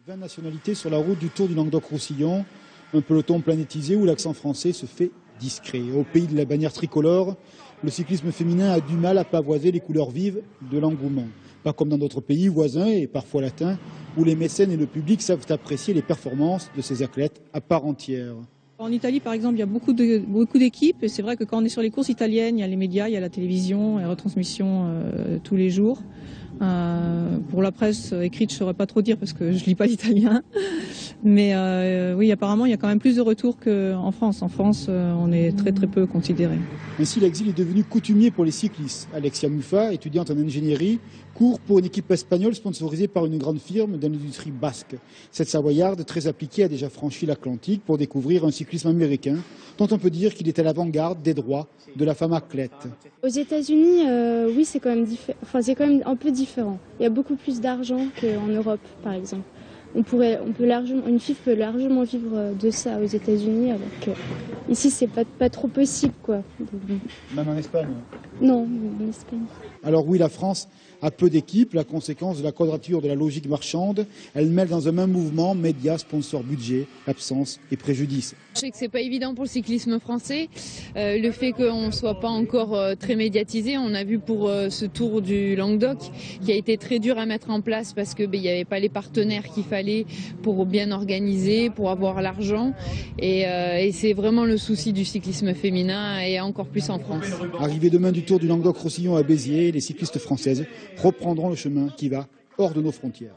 20 nationalités sur la route du Tour du Languedoc-Roussillon, un peloton planétisé où l'accent français se fait discret. Au pays de la bannière tricolore, le cyclisme féminin a du mal à pavoiser les couleurs vives de l'engouement. Pas comme dans d'autres pays voisins et parfois latins, où les mécènes et le public savent apprécier les performances de ces athlètes à part entière. En Italie, par exemple, il y a beaucoup d'équipes. Et c'est vrai que quand on est sur les courses italiennes, il y a les médias, il y a la télévision, les retransmissions tous les jours. Pour la presse écrite, je ne saurais pas trop dire parce que je ne lis pas l'italien. Mais oui, apparemment, il y a quand même plus de retours qu'en France. En France, on est très très peu considéré. Ainsi, l'exil est devenu coutumier pour les cyclistes. Alexia Mufa, étudiante en ingénierie, court pour une équipe espagnole sponsorisée par une grande firme de l'industrie basque. Cette Savoyarde, très appliquée, a déjà franchi l'Atlantique pour découvrir un cyclisme américain, dont on peut dire qu'il est à l'avant-garde des droits de la femme athlète. Aux États-Unis, oui, c'est quand même un peu différent. Il y a beaucoup plus d'argent qu'en Europe, par exemple. Une fille peut largement vivre de ça aux États-Unis, alors que ici c'est pas trop possible, quoi. Même en Espagne? Non, en Espagne. Alors oui, la France a peu d'équipes, la conséquence de la quadrature de la logique marchande. Elle mêle dans un même mouvement médias, sponsors, budget, absence et préjudice. Je sais que c'est pas évident pour le cyclisme français. Le fait qu'on ne soit pas encore très médiatisé, on a vu pour ce Tour du Languedoc qui a été très dur à mettre en place parce que n'y avait pas les partenaires qu'il fallait pour bien organiser, pour avoir l'argent. Et c'est vraiment le souci du cyclisme féminin et encore plus en France. Arrivé demain du Tour du Languedoc-Roussillon à Béziers, les cyclistes françaises reprendront le chemin qui va hors de nos frontières.